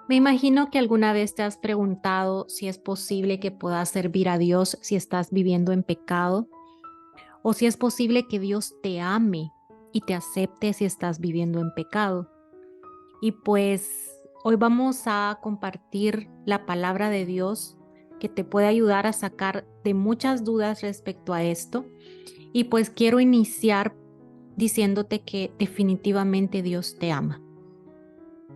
Me imagino que alguna vez te has preguntado si es posible que puedas servir a Dios si estás viviendo en pecado, o si es posible que Dios te ame y te acepte si estás viviendo en pecado. Y pues hoy vamos a compartir la palabra de Dios que te puede ayudar a sacar de muchas dudas respecto a esto. Y pues quiero iniciar diciéndote que definitivamente Dios te ama.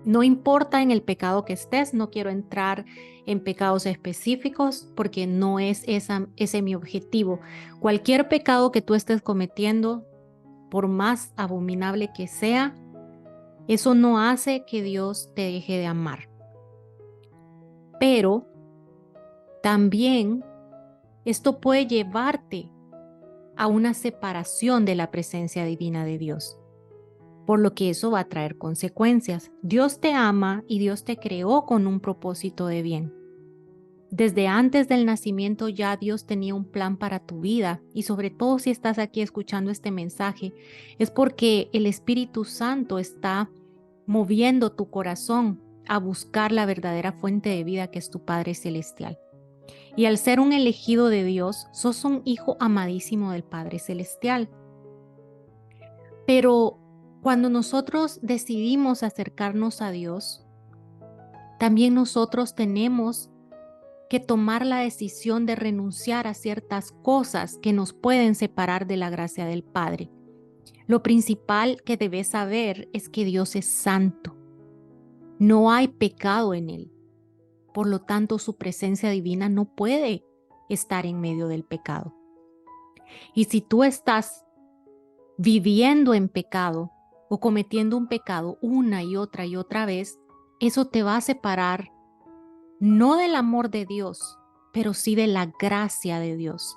No importa en el pecado que estés, no quiero entrar en pecados específicos porque no es ese mi objetivo. Cualquier pecado que tú estés cometiendo, por más abominable que sea, eso no hace que Dios te deje de amar. Pero también esto puede llevarte a una separación de la presencia divina de Dios, por lo que eso va a traer consecuencias. Dios te ama y Dios te creó con un propósito de bien. Desde antes del nacimiento ya Dios tenía un plan para tu vida, y sobre todo si estás aquí escuchando este mensaje, es porque el Espíritu Santo está moviendo tu corazón a buscar la verdadera fuente de vida que es tu Padre Celestial. Y al ser un elegido de Dios, sos un hijo amadísimo del Padre Celestial. Pero cuando nosotros decidimos acercarnos a Dios, también nosotros tenemos que tomar la decisión de renunciar a ciertas cosas que nos pueden separar de la gracia del Padre. Lo principal que debes saber es que Dios es santo. No hay pecado en Él. Por lo tanto, su presencia divina no puede estar en medio del pecado. Y si tú estás viviendo en pecado o cometiendo un pecado una y otra vez, eso te va a separar no del amor de Dios, pero sí de la gracia de Dios.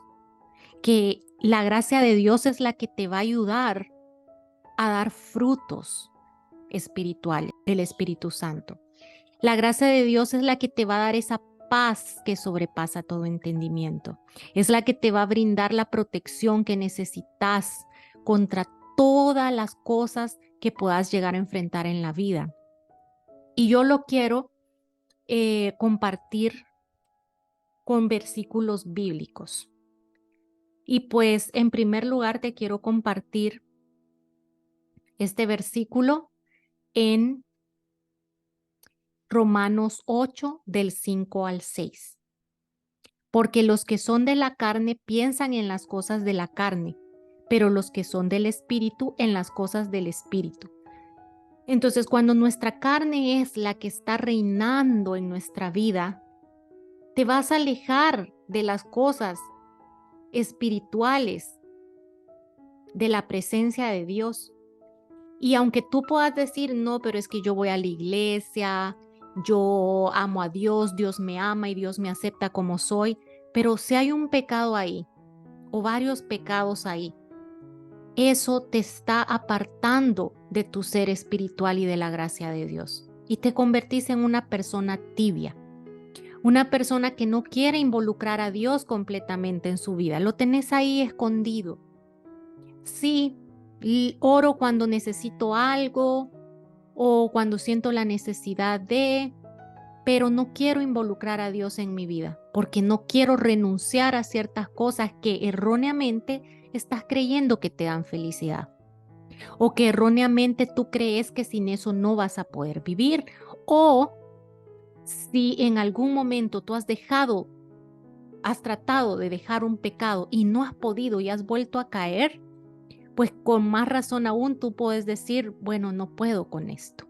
Que la gracia de Dios es la que te va a ayudar a dar frutos espirituales del Espíritu Santo. La gracia de Dios es la que te va a dar esa paz que sobrepasa todo entendimiento. Es la que te va a brindar la protección que necesitas contra todas las cosas que puedas llegar a enfrentar en la vida. Y yo lo quiero compartir con versículos bíblicos. Y pues en primer lugar te quiero compartir este versículo en Romanos 8 del 5 al 6. Porque los que son de la carne piensan en las cosas de la carne, pero los que son del Espíritu en las cosas del Espíritu. Entonces, cuando nuestra carne es la que está reinando en nuestra vida, te vas a alejar de las cosas espirituales, de la presencia de Dios. Y aunque tú puedas decir, no, pero es que yo voy a la iglesia, yo amo a Dios, Dios me ama y Dios me acepta como soy, pero si hay un pecado ahí o varios pecados ahí, eso te está apartando de tu ser espiritual y de la gracia de Dios. Y te convertís en una persona tibia, una persona que no quiere involucrar a Dios completamente en su vida. Lo tenés ahí escondido. Sí, oro cuando necesito algo o cuando siento la necesidad de, pero no quiero involucrar a Dios en mi vida porque no quiero renunciar a ciertas cosas que erróneamente estás creyendo que te dan felicidad o que erróneamente tú crees que sin eso no vas a poder vivir, o si en algún momento tú has tratado de dejar un pecado y no has podido y has vuelto a caer, pues con más razón aún tú puedes decir, bueno, no puedo con esto.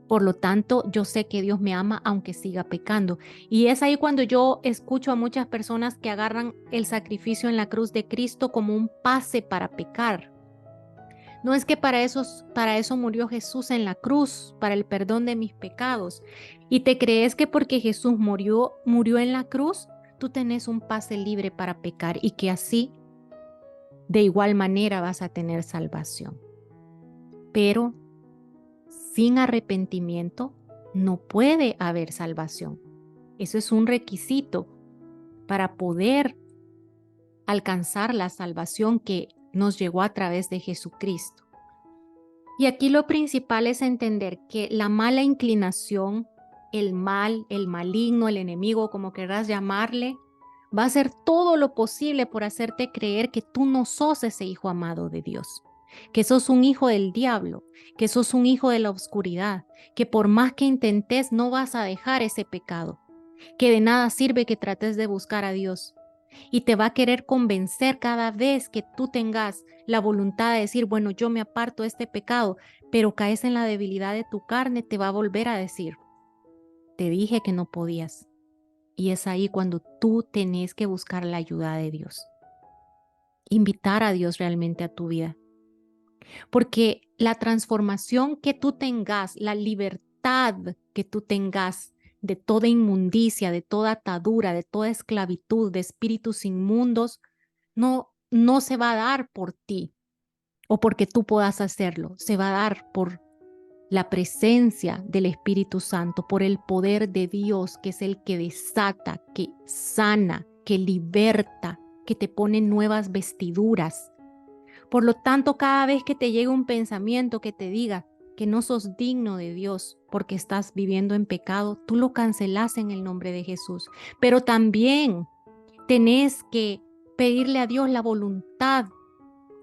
Por lo tanto, yo sé que Dios me ama aunque siga pecando. Y es ahí cuando yo escucho a muchas personas que agarran el sacrificio en la cruz de Cristo como un pase para pecar. No es que para eso murió Jesús en la cruz, para el perdón de mis pecados. Y te crees que porque Jesús murió en la cruz, tú tenés un pase libre para pecar y que así, de igual manera, vas a tener salvación. Pero sin arrepentimiento no puede haber salvación. Eso es un requisito para poder alcanzar la salvación que nos llegó a través de Jesucristo. Y aquí lo principal es entender que la mala inclinación el mal, el maligno, el enemigo, como querrás llamarle, va a hacer todo lo posible por hacerte creer que tú no sos ese hijo amado de Dios, que sos un hijo del diablo, que sos un hijo de la oscuridad, que por más que intentes no vas a dejar ese pecado, que de nada sirve que trates de buscar a Dios. Y te va a querer convencer cada vez que tú tengas la voluntad de decir, bueno, yo me aparto de este pecado, pero caes en la debilidad de tu carne, te va a volver a decir, te dije que no podías. Y es ahí cuando tú tenés que buscar la ayuda de Dios. Invitar a Dios realmente a tu vida. Porque la transformación que tú tengas, la libertad que tú tengas de toda inmundicia, de toda atadura, de toda esclavitud, de espíritus inmundos, no se va a dar por ti o porque tú puedas hacerlo. Se va a dar por la presencia del Espíritu Santo, por el poder de Dios, que es el que desata, que sana, que liberta, que te pone nuevas vestiduras. Por lo tanto, cada vez que te llegue un pensamiento que te diga que no sos digno de Dios porque estás viviendo en pecado, tú lo cancelas en el nombre de Jesús. Pero también tenés que pedirle a Dios la voluntad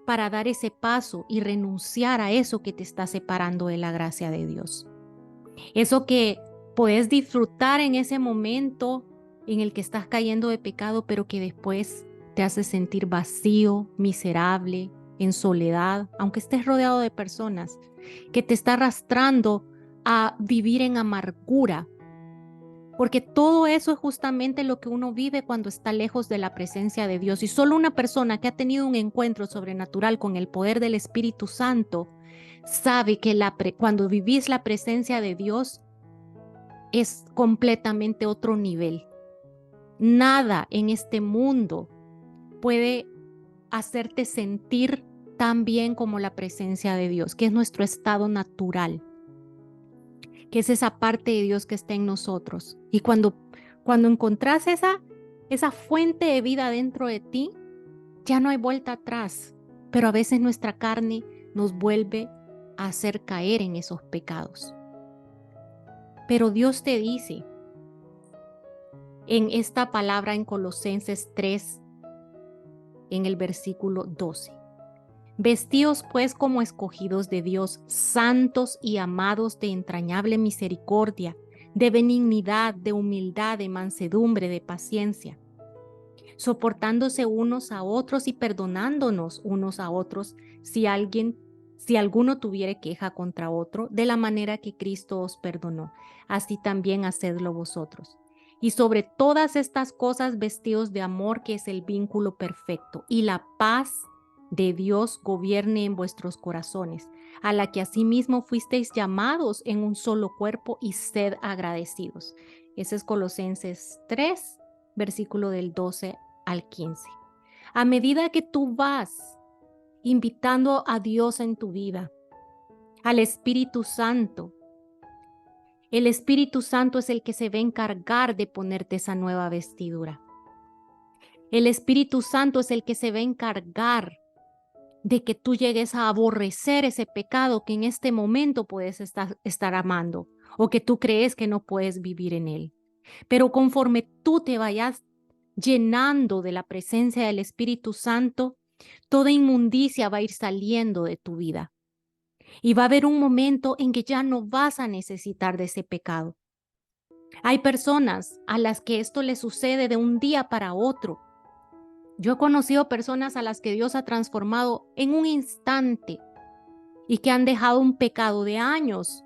para dar ese paso y renunciar a eso que te está separando de la gracia de Dios. Eso que puedes disfrutar en ese momento en el que estás cayendo de pecado, pero que después te hace sentir vacío, miserable, en soledad, aunque estés rodeado de personas, que te está arrastrando a vivir en amargura. Porque todo eso es justamente lo que uno vive cuando está lejos de la presencia de Dios. Y solo una persona que ha tenido un encuentro sobrenatural con el poder del Espíritu Santo sabe que cuando vivís la presencia de Dios es completamente otro nivel. Nada en este mundo puede hacerte sentir tan bien como la presencia de Dios, que es nuestro estado natural, que es esa parte de Dios que está en nosotros. Y cuando encontrás esa fuente de vida dentro de ti, ya no hay vuelta atrás. Pero a veces nuestra carne nos vuelve a hacer caer en esos pecados. Pero Dios te dice en esta palabra en Colosenses 3, en el versículo 12. Vestíos pues como escogidos de Dios, santos y amados de entrañable misericordia, de benignidad, de humildad, de mansedumbre, de paciencia, soportándose unos a otros y perdonándonos unos a otros si alguno tuviere queja contra otro, de la manera que Cristo os perdonó, así también hacedlo vosotros. Y sobre todas estas cosas vestidos de amor, que es el vínculo perfecto, y la paz de Dios gobierne en vuestros corazones, a la que asimismo fuisteis llamados en un solo cuerpo, y sed agradecidos. Ese es Colosenses 3, versículo del 12 al 15. A medida que tú vas invitando a Dios en tu vida, al Espíritu Santo, el Espíritu Santo es el que se va a encargar de ponerte esa nueva vestidura. El Espíritu Santo es el que se va a encargar de que tú llegues a aborrecer ese pecado que en este momento puedes estar amando o que tú crees que no puedes vivir en él. Pero conforme tú te vayas llenando de la presencia del Espíritu Santo, toda inmundicia va a ir saliendo de tu vida. Y va a haber un momento en que ya no vas a necesitar de ese pecado. Hay personas a las que esto les sucede de un día para otro. Yo he conocido personas a las que Dios ha transformado en un instante y que han dejado un pecado de años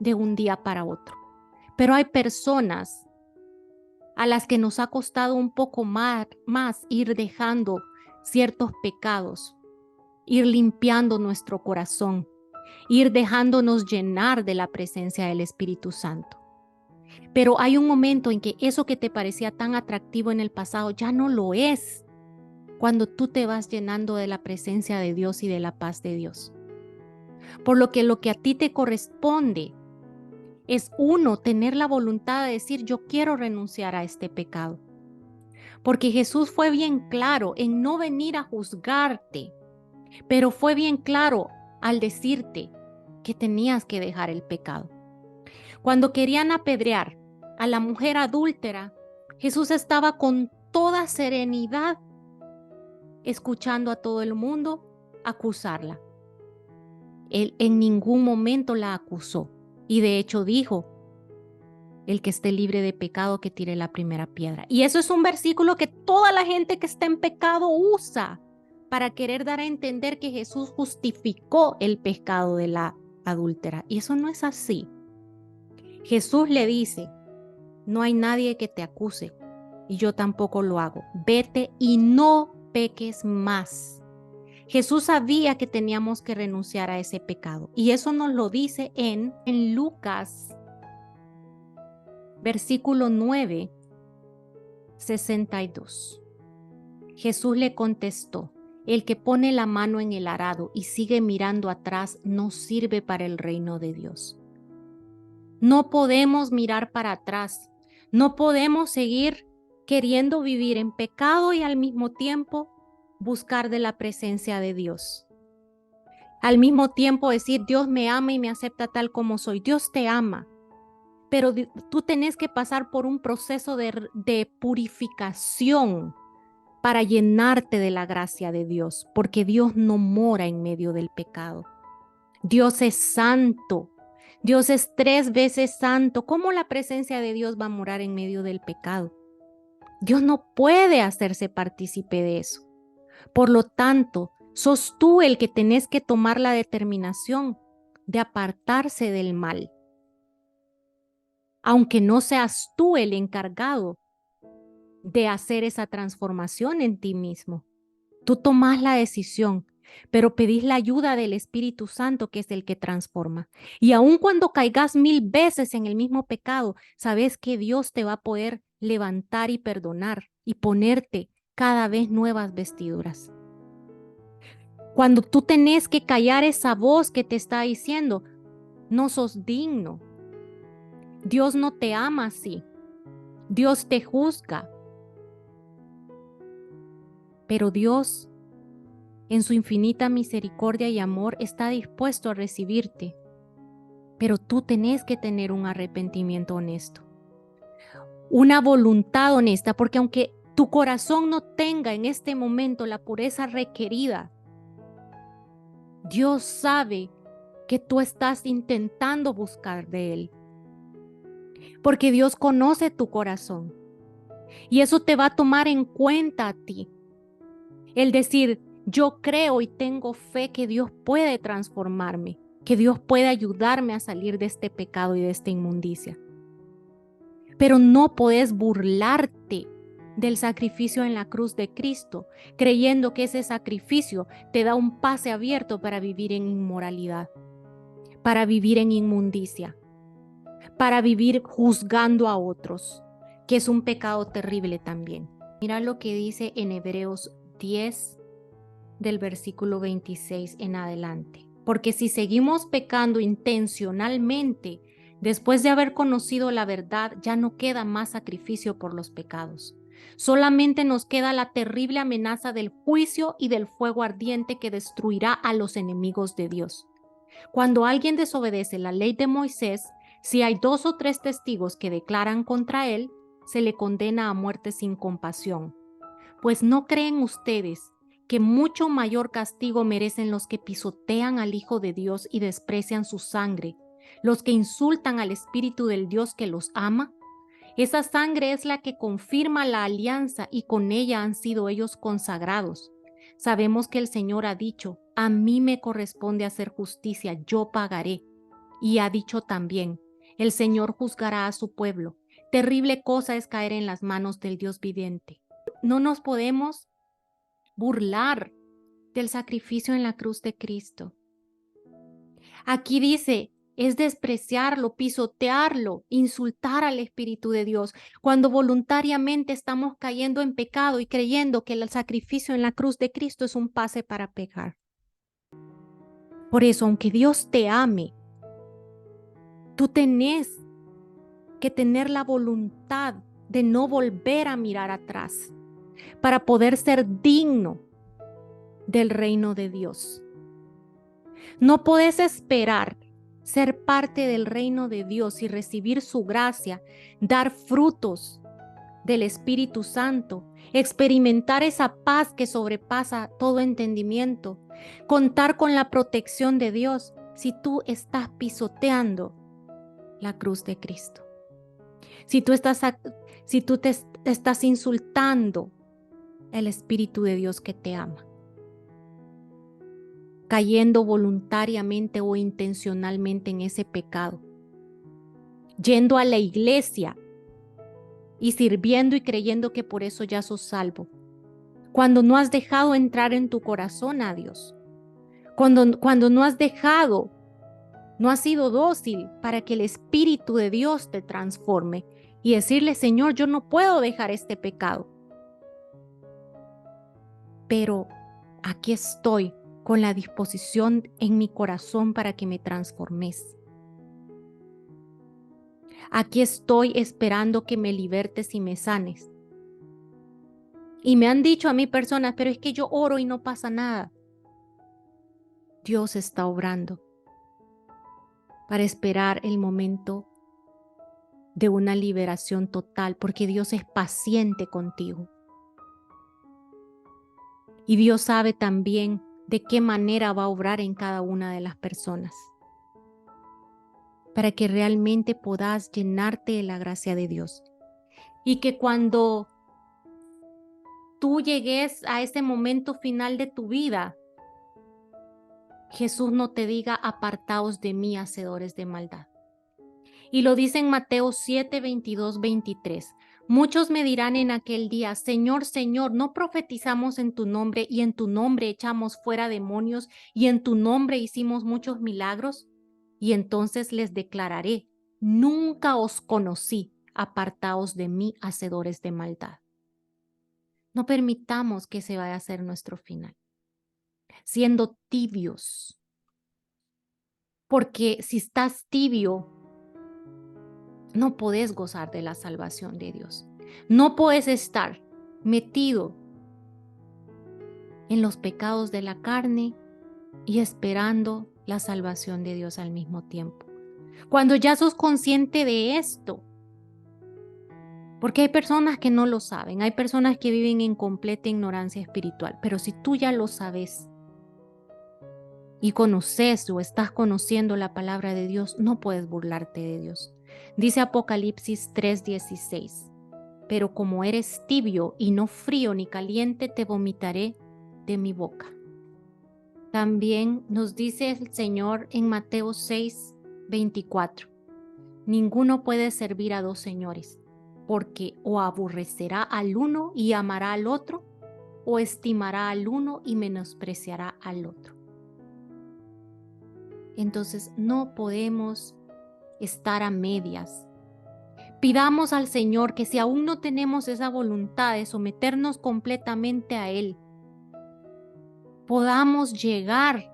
de un día para otro. Pero hay personas a las que nos ha costado un poco más ir dejando ciertos pecados, ir limpiando nuestro corazón, ir dejándonos llenar de la presencia del Espíritu Santo. Pero hay un momento en que eso que te parecía tan atractivo en el pasado ya no lo es, cuando tú te vas llenando de la presencia de Dios y de la paz de Dios. Por lo que a ti te corresponde es tener la voluntad de decir, yo quiero renunciar a este pecado. Porque Jesús fue bien claro en no venir a juzgarte, pero fue bien claro al decirte que tenías que dejar el pecado. Cuando querían apedrear a la mujer adúltera, Jesús estaba con toda serenidad escuchando a todo el mundo acusarla. Él en ningún momento la acusó y de hecho dijo, el que esté libre de pecado que tire la primera piedra. Y eso es un versículo que toda la gente que está en pecado usa para querer dar a entender que Jesús justificó el pecado de la adúltera. Y eso no es así. Jesús le dice, no hay nadie que te acuse y yo tampoco lo hago. Vete y no peques más. Jesús sabía que teníamos que renunciar a ese pecado y eso nos lo dice en Lucas versículo 9, 62. Jesús le contestó, el que pone la mano en el arado y sigue mirando atrás no sirve para el reino de Dios. No podemos mirar para atrás, no podemos seguir queriendo vivir en pecado y al mismo tiempo buscar de la presencia de Dios. Al mismo tiempo decir, Dios me ama y me acepta tal como soy. Dios te ama, pero tú tenés que pasar por un proceso de purificación para llenarte de la gracia de Dios, porque Dios no mora en medio del pecado. Dios es santo. Dios es 3 veces santo. ¿Cómo la presencia de Dios va a morar en medio del pecado? Dios no puede hacerse partícipe de eso. Por lo tanto, sos tú el que tenés que tomar la determinación de apartarse del mal. Aunque no seas tú el encargado de hacer esa transformación en ti mismo. Tú tomás la decisión, pero pedís la ayuda del Espíritu Santo, que es el que transforma. Y aun cuando caigas 1000 veces en el mismo pecado, sabes que Dios te va a poder levantar y perdonar y ponerte cada vez nuevas vestiduras. Cuando tú tenés que callar esa voz que te está diciendo, no sos digno. Dios no te ama así. Dios te juzga. Pero Dios, en su infinita misericordia y amor, está dispuesto a recibirte. Pero tú tenés que tener un arrepentimiento honesto, una voluntad honesta, porque aunque tu corazón no tenga en este momento la pureza requerida, Dios sabe que tú estás intentando buscar de Él, porque Dios conoce tu corazón y eso te va a tomar en cuenta a ti. El decir, yo creo y tengo fe que Dios puede transformarme, que Dios puede ayudarme a salir de este pecado y de esta inmundicia. Pero no puedes burlarte del sacrificio en la cruz de Cristo, creyendo que ese sacrificio te da un pase abierto para vivir en inmoralidad, para vivir en inmundicia, para vivir juzgando a otros, que es un pecado terrible también. Mira lo que dice en Hebreos 10, del versículo 26 en adelante. Porque si seguimos pecando intencionalmente, después de haber conocido la verdad, ya no queda más sacrificio por los pecados. Solamente nos queda la terrible amenaza del juicio y del fuego ardiente que destruirá a los enemigos de Dios. Cuando alguien desobedece la ley de Moisés, si hay 2 o 3 testigos que declaran contra él, se le condena a muerte sin compasión. Pues ¿no creen ustedes que mucho mayor castigo merecen los que pisotean al Hijo de Dios y desprecian su sangre, los que insultan al Espíritu del Dios que los ama? Esa sangre es la que confirma la alianza y con ella han sido ellos consagrados. Sabemos que el Señor ha dicho, a mí me corresponde hacer justicia, yo pagaré. Y ha dicho también, el Señor juzgará a su pueblo. Terrible cosa es caer en las manos del Dios viviente. No nos podemos burlar del sacrificio en la cruz de Cristo. Aquí dice, es despreciarlo, pisotearlo, insultar al Espíritu de Dios, cuando voluntariamente estamos cayendo en pecado y creyendo que el sacrificio en la cruz de Cristo es un pase para pecar. Por eso, aunque Dios te ame, tú tenés que tener la voluntad de no volver a mirar atrás para poder ser digno del reino de Dios. No podés esperar ser parte del reino de Dios y recibir su gracia, dar frutos del Espíritu Santo, experimentar esa paz que sobrepasa todo entendimiento, contar con la protección de Dios si tú estás pisoteando la cruz de Cristo. Si tú te estás insultando el Espíritu de Dios que te ama, cayendo voluntariamente o intencionalmente en ese pecado, yendo a la iglesia y sirviendo y creyendo que por eso ya sos salvo, cuando no has dejado entrar en tu corazón a Dios, cuando no has dejado, no has sido dócil para que el Espíritu de Dios te transforme y decirle, Señor, yo no puedo dejar este pecado, pero aquí estoy con la disposición en mi corazón para que me transformes. Aquí estoy esperando que me libertes y me sanes. Y me han dicho a mí personas, pero es que yo oro y no pasa nada. Dios está obrando para esperar el momento de una liberación total, porque Dios es paciente contigo. Y Dios sabe también de qué manera va a obrar en cada una de las personas, para que realmente puedas llenarte de la gracia de Dios. Y que cuando tú llegues a ese momento final de tu vida, Jesús no te diga, apartaos de mí, hacedores de maldad. Y lo dice en Mateo 7, 22, 23. Muchos me dirán en aquel día, Señor, Señor, ¿no profetizamos en tu nombre y en tu nombre echamos fuera demonios y en tu nombre hicimos muchos milagros? Y entonces les declararé, nunca os conocí, apartaos de mí, hacedores de maldad. No permitamos que se vaya a ser nuestro final, siendo tibios. Porque si estás tibio, no podés gozar de la salvación de Dios. No puedes estar metido en los pecados de la carne y esperando la salvación de Dios al mismo tiempo. Cuando ya sos consciente de esto, porque hay personas que no lo saben, hay personas que viven en completa ignorancia espiritual, pero si tú ya lo sabes y conoces o estás conociendo la palabra de Dios, no puedes burlarte de Dios. Dice Apocalipsis 3:16, pero como eres tibio y no frío ni caliente, te vomitaré de mi boca. También nos dice el Señor en Mateo 6:24, ninguno puede servir a dos señores, porque o aborrecerá al uno y amará al otro, o estimará al uno y menospreciará al otro. Entonces no podemos estar a medias. Pidamos al Señor que si aún no tenemos esa voluntad de someternos completamente a Él, podamos llegar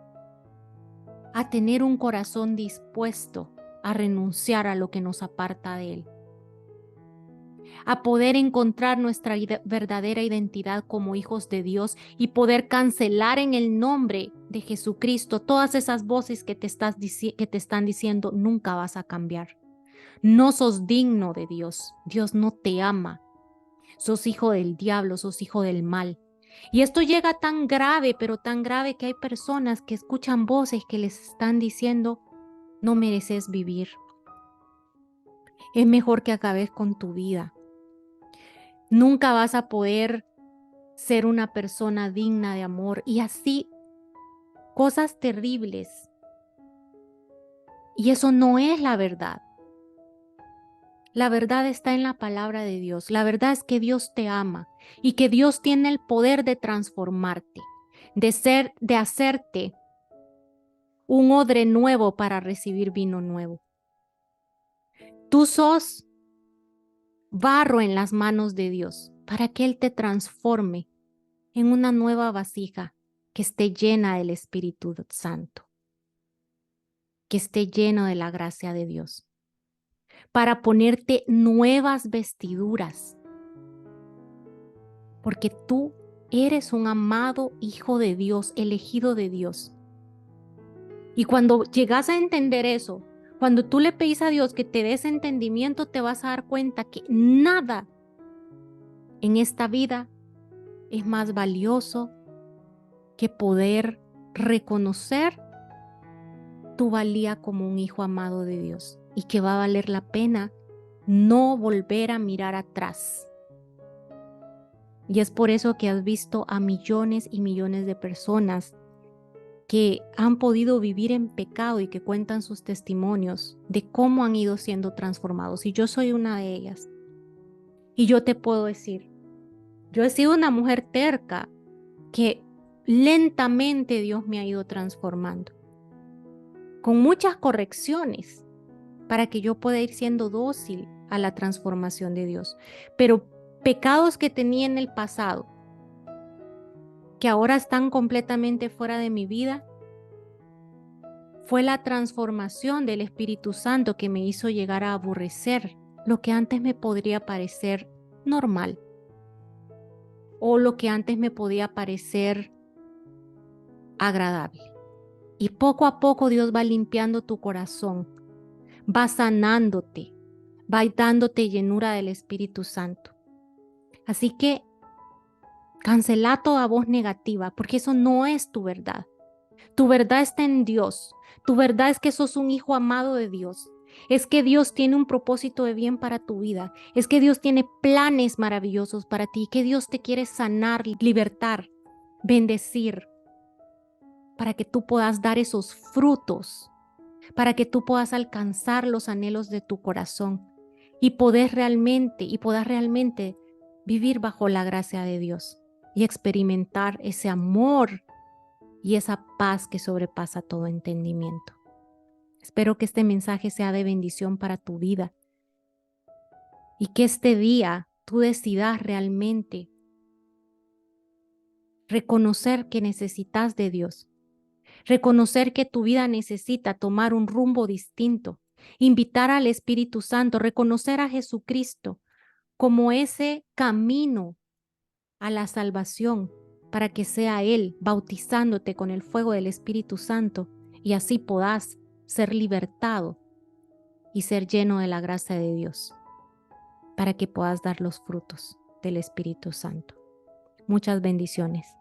a tener un corazón dispuesto a renunciar a lo que nos aparta de Él, a poder encontrar nuestra verdadera identidad como hijos de Dios y poder cancelar en el nombre de Jesucristo todas esas voces que te están diciendo nunca vas a cambiar. No sos digno de Dios. Dios no te ama. Sos hijo del diablo, sos hijo del mal. Y esto llega tan grave, pero tan grave que hay personas que escuchan voces que les están diciendo, no mereces vivir. Es mejor que acabes con tu vida. Nunca vas a poder ser una persona digna de amor. Y así, cosas terribles. Y eso no es la verdad. La verdad está en la palabra de Dios. La verdad es que Dios te ama y que Dios tiene el poder de transformarte, de hacerte un odre nuevo para recibir vino nuevo. Tú sos barro en las manos de Dios para que Él te transforme en una nueva vasija que esté llena del Espíritu Santo, que esté lleno de la gracia de Dios, para ponerte nuevas vestiduras, porque tú eres un amado hijo de Dios, elegido de Dios. Y cuando llegas a entender eso, cuando tú le pedís a Dios que te dé ese entendimiento, te vas a dar cuenta que nada en esta vida es más valioso que poder reconocer tu valía como un hijo amado de Dios y que va a valer la pena no volver a mirar atrás. Y es por eso que has visto a millones y millones de personas que han podido vivir en pecado y que cuentan sus testimonios de cómo han ido siendo transformados. Y yo soy una de ellas. Y yo te puedo decir, yo he sido una mujer terca que lentamente Dios me ha ido transformando, con muchas correcciones, para que yo pueda ir siendo dócil a la transformación de Dios. Pero pecados que tenía en el pasado, que ahora están completamente fuera de mi vida, fue la transformación del Espíritu Santo que me hizo llegar a aborrecer lo que antes me podría parecer normal o lo que antes me podía parecer agradable. Y poco a poco Dios va limpiando tu corazón, va sanándote, va dándote llenura del Espíritu Santo. Así que cancela toda voz negativa, porque eso no es tu verdad. Tu verdad está en Dios. Tu verdad es que sos un hijo amado de Dios. Es que Dios tiene un propósito de bien para tu vida. Es que Dios tiene planes maravillosos para ti. Que Dios te quiere sanar, libertar, bendecir, para que tú puedas dar esos frutos, para que tú puedas alcanzar los anhelos de tu corazón y puedas realmente vivir bajo la gracia de Dios y experimentar ese amor y esa paz que sobrepasa todo entendimiento. Espero que este mensaje sea de bendición para tu vida y que este día tú decidas realmente reconocer que necesitas de Dios, reconocer que tu vida necesita tomar un rumbo distinto, invitar al Espíritu Santo, reconocer a Jesucristo como ese camino a la salvación para que sea Él bautizándote con el fuego del Espíritu Santo y así podás ser libertado y ser lleno de la gracia de Dios para que puedas dar los frutos del Espíritu Santo. Muchas bendiciones.